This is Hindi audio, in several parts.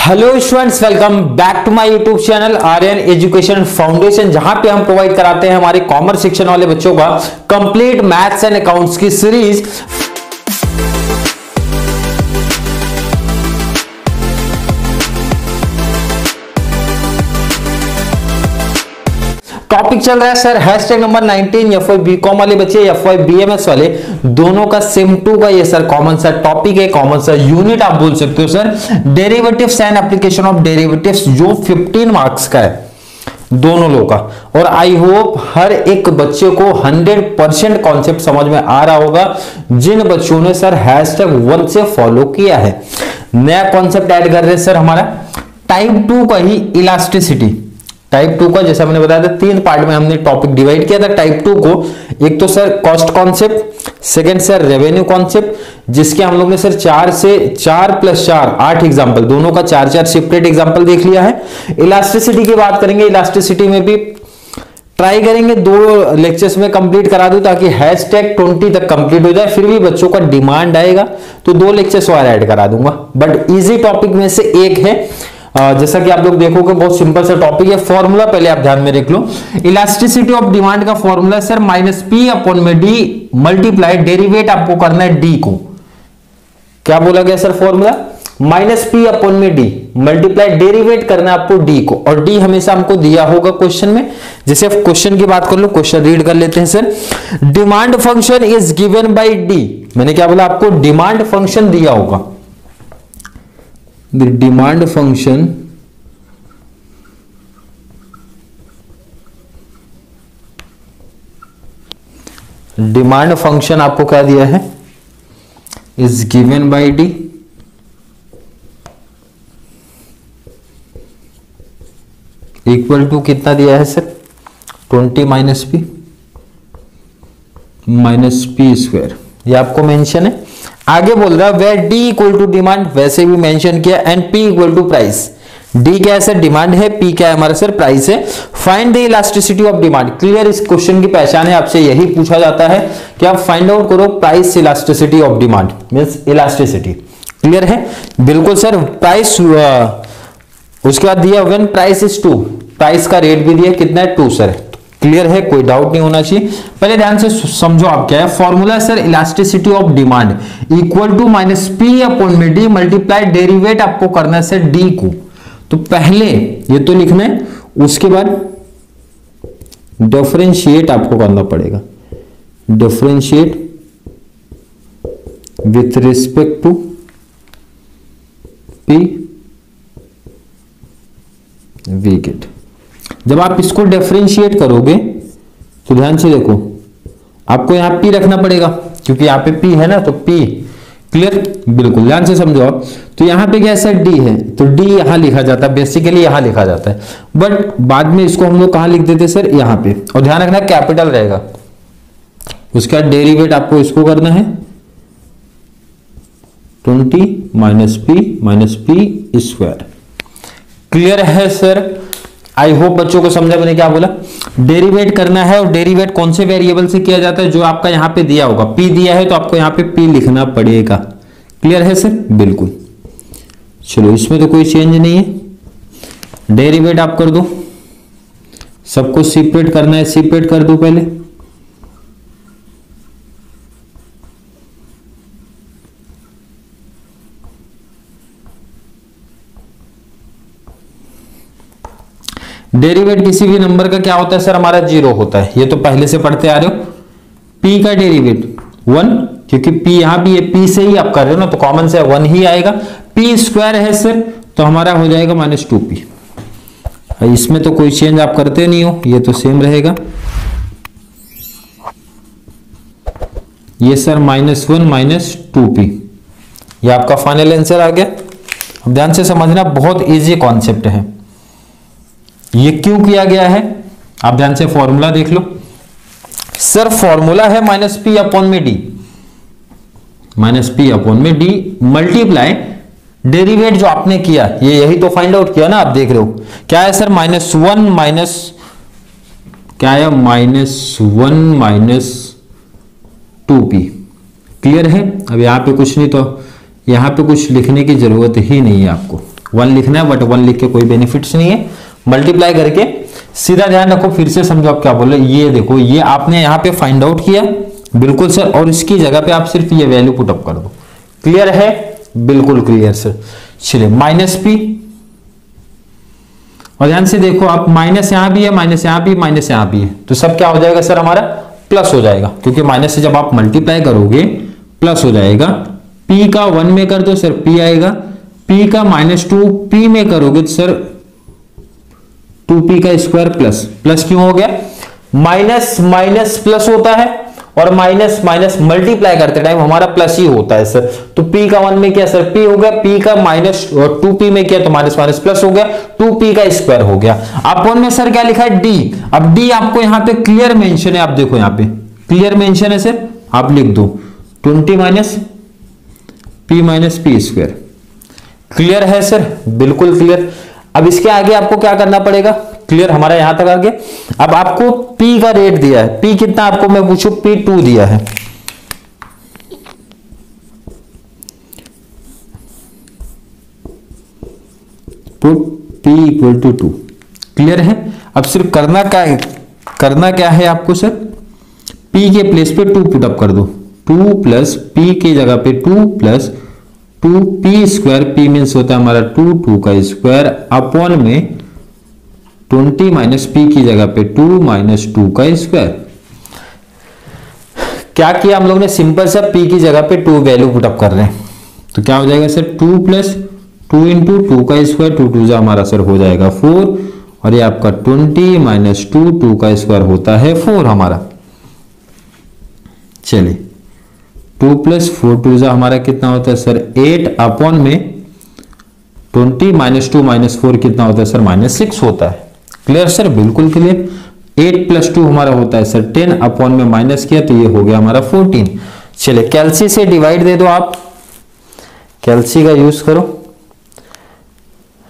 Hello students, welcome back to my YouTube channel Aryan Education Foundation, जहां पे हम प्रोवाइड कराते हैं हमारे कॉमर्स सेक्शन वाले बच्चों का कंप्लीट मैथ्स एंड अकाउंट्स की सीरीज। टॉपिक चल रहा है sir hashtag number 19 FY BCom वाले बच्चे, एफवाई बीएमएस वाले दोनों का सेम टू का ये सर कॉमन सा टॉपिक है, कॉमन सा यूनिट आप बोल सकते हो sir, derivatives and application of derivatives, जो 15 मार्क्स का है दोनों लोग का। और आई होप हर एक बच्चे को 100% कॉन्सेप्ट समझ में आ रहा होगा जिन बच्चों ने सर हैशटैग 1 से फॉलो किया है। नया कॉन्सेप्ट ऐड कर रहे हैं सर हमारा टाइप 2 का ही इलास्टिसिटी। टाइप 2 का जैसा मैंने बताया था 3 पार्ट में हमने टॉपिक डिवाइड किया था टाइप 2 को। एक तो sir cost concept, second sir revenue concept, जिसके हम लोग ने सर 4 से 4 + 4 8 एग्जांपल, दोनों का 4-4 सेपरेट एग्जांपल देख लिया है। इलास्टिसिटी की बात करेंगे, इलास्टिसिटी में भी ट्राई करेंगे 2 लेक्चर्स में कंप्लीट करा दूं ताकि हैशटैग 20 तक कंप्लीट हो जाए। फिर भी बच्चों का डिमांड आएगा तो 2 लेक्चर्स और ऐड करा दूंगा, बट इजी टॉपिक में से एक है। जैसा कि आप लोग देखोगे बहुत सिंपल सा टॉपिक है। फॉर्मूला पहले आप ध्यान में रख लो। इलास्टिसिटी ऑफ डिमांड का formula sir -P/D multiply derivate आपको करना है D को। क्या बोला गया sir formula? -P/D multiply derivative करना है आपको D को, और D हमेशा हमको दिया होगा क्वेश्चन में। जैसे क्वेश्चन की बात कर लो, क्वेश्चन रीड कर लेते हैं sir. Demand function is given by D। मैंने क्या बोला? आपको डिमांड फंक्शन दिया होगा। The demand function आपको क्या दिया है? is given by D equal to कितना दिया है सर? 20 - P² ये आपको मेंशन है। आगे बोल रहा है where D equal to demand, वैसे भी मेंशन किया, and P equal to price. D क्या है सर? डिमांड है, P क्या है हमारा सर? प्राइस है। Find the elasticity of demand. Clear, इस क्वेश्चन की पहचान है, आपसे यही पूछा जाता है कि आप फाइंड आउट करो price elasticity of demand, means elasticity. Clear है? बिल्कुल सर। प्राइस उसके बाद दिया व्हेन प्राइस इज 2, प्राइस का रेट भी दिया, कितना है? 2 सर। क्लियर है, कोई डाउट नहीं होना चाहिए। पहले ध्यान से समझो आप क्या है formula sir. Elasticity of demand equal to -P/D multiply derivate आपको करना है सर D को। तो पहले ये तो लिखना है, उसके बाद डिफरेंशिएट आपको करना पड़ेगा। Differentiate with respect to P we get. जब आप इसको डिफरेंशिएट करोगे तो ध्यान से देखो, आपको यहां P रखना पड़ेगा क्योंकि यहां पे P है ना, तो P। क्लियर? बिल्कुल ध्यान से समझो आप। तो यहां पे क्या है सर? D है, तो D यहां लिखा जाता है, बेसिकली यहां लिखा जाता है, बट बाद में इसको हम लोग कहां लिख देते सर? यहां पे। और ध्यान रखना कैपिटल रहेगा। उसका डेरिवेट आपको इसको करना है 20 - P² क्लियर है सर? आई होप बच्चों को समझा मैंने क्या बोला। डेरिवेट करना है, और डेरिवेट कौन से वेरिएबल से किया जाता है? जो आपका यहां पे दिया होगा। P दिया है तो आपको यहां पे P लिखना पड़ेगा। क्लियर है सर? बिल्कुल। चलो, इसमें तो कोई चेंज नहीं है। डेरिवेट आप कर दो, सबको सेपरेट करना है, सेपरेट कर दो पहले। डेरिवेट किसी भी नंबर का क्या होता है सर? हमारा 0 होता है। ये तो पहले से पढ़ते आ रहे हो। P का डेरिवेट 1, क्योंकि P यहां भी है, P से ही आप कर रहे हो ना, तो कॉमन से 1 ही आएगा। P² है सर, तो हमारा हो जाएगा -2P। इसमें तो कोई चेंज आप करते नहीं हो, ये तो सेम रहेगा। ये सर -1 - 2P, ये आपका फाइनल आंसर आ गया। अब ध्यान से समझना, बहुत इजी कॉन्सेप्ट है। ये क्यों किया गया है आप ध्यान से फॉर्मूला देख लो सर। फॉर्मूला है -P/D मल्टीप्लाई डेरिवेट जो आपने किया, ये यही तो फाइंड आउट किया ना, आप देख रहे हो क्या है सर? -1 क्या है? -1 - 2P। क्लियर है? अब यहां पे कुछ नहीं, तो यहां पे कुछ लिखने की जरूरत ही नहीं है आपको। 1 लिखना है, बट 1 लिख के कोई बेनिफिट्स नहीं है, मल्टीप्लाई करके सीधा ध्यान रखो, फिर से समझो आप क्या बोल रहे। ये देखो, ये आपने यहाँ पे फाइंड आउट किया, बिल्कुल सर, और इसकी जगह पे आप सिर्फ ये वैल्यू पुट अप कर दो। क्लियर है? बिल्कुल क्लियर सर। चलिए माइनस पी, और ध्यान से देखो आप, माइनस यहां भी है, माइनस यहां भी, माइनस यहां भी है, तो सब क्या हो जाएगा सर हमारा प्लस हो जाएगा, क्योंकि माइनस से जब आप मल्टीप्लाई करोगे प्लस हो जाएगा। p का 1 में कर दो सर p आएगा, p का -2 p में करोगे तो सर 2p का स्क्वायर प्लस, प्लस क्यों हो गया? माइनस माइनस प्लस होता है, और माइनस माइनस मल्टीप्लाई करते टाइम हमारा प्लस ही होता है सर। तो p का 1 में क्या सर p हो गया, p का -2p में क्या, तो माइनस माइनस प्लस हो गया, 2p का स्क्वायर हो गया। अपॉन में सर क्या लिखा है d, अब d आपको यहां पे क्लियर मेंशन है, आप देखो यहां पे क्लियर मेंशन है सर, आप लिख दो 20 माइनस p स्क्वायर। क्लियर है सर? बिल्कुल क्लियर। अब इसके आगे आपको क्या करना पड़ेगा? क्लियर हमारा यहां तक आ गया। अब आपको p का रेट दिया है, p कितना आपको मैं पूछूं, p 2 दिया है, put p equal to 2। Clear है? अब सिर्फ करना क्या है आपको सर, p के प्लेस पे 2 पुट अप कर दो, 2 प्लस p की जगह पे 2 plus 2p square, p means होता है हमारा 2 का स्क्वायर, अपॉन में 20 माइनस p की जगह पे 2 माइनस 2 का स्क्वायर। क्या किया हम लोग ने, सिंपल सा p की जगह पे 2 वैल्यू पुटअप कर रहे हैं, तो क्या हो जाएगा सर 2 प्लस 2 इंटू 2 का स्क्वायर, 2 2 हमारा सर हो जाएगा 4, और ये आपका 20 माइनस 2 का स्क्वायर होता है 4 हमारा। चलिए 2 प्लस 4 2 हमारा कितना होता है सर 8, अपॉन में 20 माइनस 2 माइनस 4 कितना होता है सर -6 होता है। Clear sir? बिल्कुल क्लियर। 8 प्लस 2 हमारा होता है सर 10, अपॉन में माइनस किया तो ये हो गया हमारा 14। चलिए कैल्सी से डिवाइड दे दो, आप कैल्सी का यूज करो,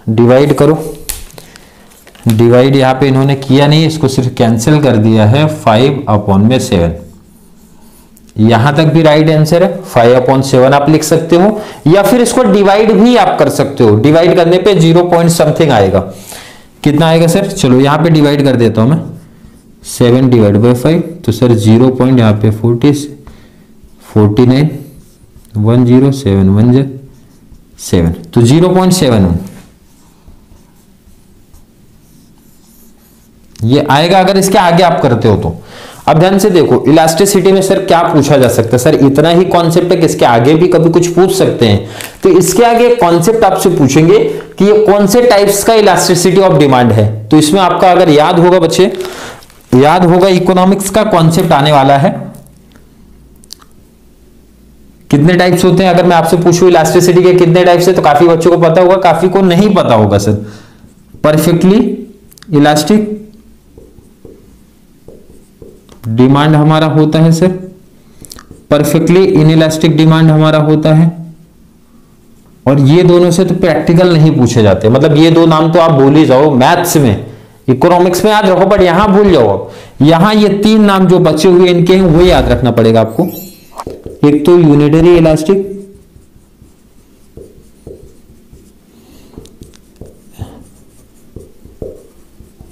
डिवाइड करो। डिवाइड यहां पे इन्होंने किया नहीं, इसको सिर्फ कैंसिल कर दिया है, 5 अपॉन में 7। यहां तक भी राइट आंसर है, 5 अपॉन 7 आप लिख सकते हो, या फिर इसको डिवाइड भी आप कर सकते हो। डिवाइड करने पे 0 पॉइंट समथिंग आएगा, कितना आएगा सर, चलो यहां पे डिवाइड कर देता हूं मैं, 7 डिवाइड बाई 5, तो सर 0 पॉइंट यहाँ पे 49 10 तो 0.7 ये आएगा अगर इसके आगे आप करते हो तो। अब ध्यान से देखो, इलास्टिसिटी में सर क्या पूछा जा सकता है, सर इतना ही कॉन्सेप्ट है कि इसके आगे भी कभी कुछ पूछ सकते हैं। तो इसके आगे कॉन्सेप्ट आपसे पूछेंगे कि ये कौन से टाइप्स का इलास्टिसिटी ऑफ डिमांड है। तो इसमें आपका अगर याद होगा बच्चे, याद होगा इकोनॉमिक्स का कॉन्सेप्ट आने वाला है। कितने टाइप्स होते हैं, अगर मैं आपसे पूछूं इलास्टिसिटी के कितने टाइप्स है, तो काफी बच्चों को पता होगा, काफी को नहीं पता होगा सर। परफेक्टली इलास्टिक डिमांड हमारा होता है सर, परफेक्टली इनइलास्टिक डिमांड हमारा होता है, और ये दोनों से तो प्रैक्टिकल नहीं पूछे जाते। मतलब ये दो नाम तो आप भूल ही जाओ, मैथ्स में इकोनॉमिक्स में याद रखो, बट यहां भूल जाओ। अब यहां ये 3 नाम जो बचे हुए इनके हैं वो याद रखना पड़ेगा आपको। एक तो यूनिटरी इलास्टिक,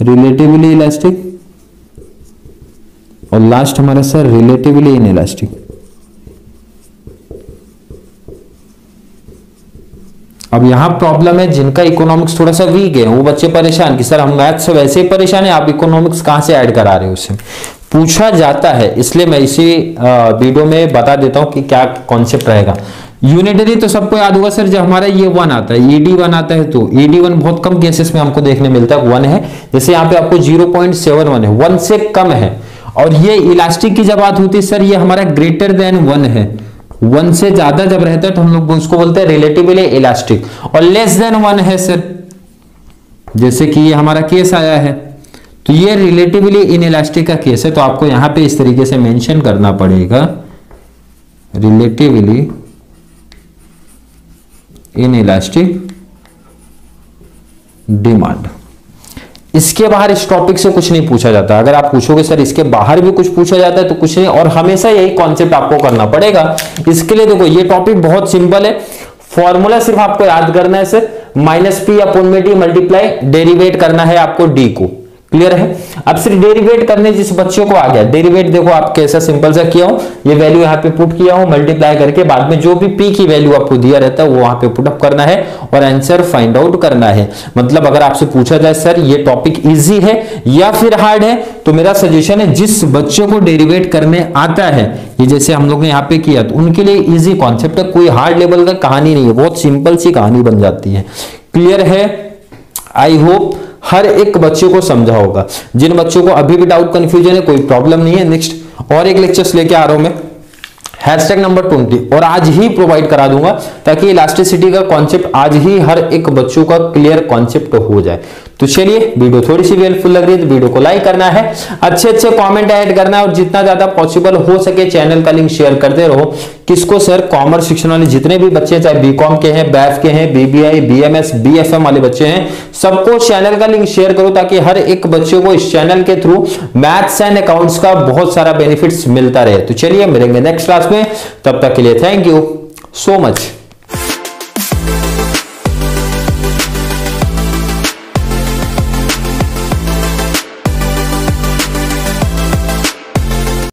रिलेटिवली इलास्टिक, और लास्ट हमारा सर रिलेटिवली इनइलास्टिक। अब यहां प्रॉब्लम है, जिनका इकोनॉमिक्स थोड़ा सा वीक है वो बच्चे परेशान कि सर हम मैथ से वैसे ही परेशान है, आप इकोनॉमिक्स कहां से ऐड करा रहे हो। उससे पूछा जाता है, इसलिए मैं इसी वीडियो में बता देता हूं कि क्या कॉन्सेप्ट रहेगा। यूनिटरी तो सबको याद होगा सर, जब हमारा ये 1 आता है, ED1 आता है, तो ED1 बहुत कम केसेस में हमको देखने मिलता है 1 है। जैसे यहाँ पे आपको 0.71 है, 1 से कम है। और ये इलास्टिक की जब बात होती है सर, ये हमारा ग्रेटर देन 1 है, 1 से ज्यादा जब रहता है तो हम लोग उसको बोलते हैं रिलेटिवली इलास्टिक। और लेस देन 1 है सर, जैसे कि ये हमारा केस आया है, तो ये रिलेटिवली इनइलास्टिक का केस है। तो आपको यहां पे इस तरीके से मेंशन करना पड़ेगा, रिलेटिवली इनइलास्टिक डिमांड। इसके बाहर इस टॉपिक से कुछ नहीं पूछा जाता। अगर आप पूछोगे सर इसके बाहर भी कुछ पूछा जाता है तो कुछ नहीं, और हमेशा यही कॉन्सेप्ट आपको करना पड़ेगा। इसके लिए देखो ये टॉपिक बहुत सिंपल है, फॉर्मूला सिर्फ आपको याद करना है सर, -p अपॉन में d मल्टीप्लाई डेरिवेट करना है आपको d को। क्लियर है? अब सिर्फ डेरिवेट करने जिस बच्चों को आ गया, डेरिवेट देखो आप कैसा सिंपल सा किया हूं, ये वैल्यू यहां पे पुट किया हूं, मल्टीप्लाई करके बाद में जो भी p की वैल्यू आपको दिया रहता है वो वहां पे पुट अप करना है और आंसर फाइंड आउट करना है। मतलब अगर आपसे पूछा जाए सर ये टॉपिक इजी है या फिर हार्ड है, तो मेरा सजेशन है जिस बच्चों को डेरिवेट करने आता है, ये जैसे हम लोग ने यहाँ पे किया, तो उनके लिए इजी कॉन्सेप्ट है, कोई हार्ड लेवल का कहानी नहीं है, बहुत सिंपल सी कहानी बन जाती है। क्लियर है? आई होप हर एक बच्चे को समझा होगा। जिन बच्चों को अभी भी डाउट कंफ्यूजन है कोई प्रॉब्लम नहीं है, नेक्स्ट और एक लेक्चर्स लेके आ रहा हूं मैं, हैशटैग नंबर 20, और आज ही प्रोवाइड करा दूंगा ताकि इलास्टिसिटी का कॉन्सेप्ट आज ही हर एक बच्चों का क्लियर कॉन्सेप्ट हो जाए। तो चलिए, वीडियो थोड़ी सी हेल्पफुल लग रही है तो वीडियो को लाइक करना है, अच्छे अच्छे कमेंट ऐड करना है और जितना ज्यादा पॉसिबल हो सके चैनल का लिंक शेयर करते रहो। किसको सर? कॉमर्स सेक्शन वाले जितने भी बच्चे, चाहे बीकॉम के हैं, बैफ के हैं, बीबीआई, बीएमएस, बीएफएम वाले बच्चे हैं, सबको चैनल का लिंक शेयर करो ताकि हर एक बच्चे को इस चैनल के थ्रू मैथ्स एंड अकाउंट्स का बहुत सारा बेनिफिट्स मिलता रहे। तो चलिए मिलेंगे नेक्स्ट क्लास में, तब तक के लिए थैंक यू सो मच।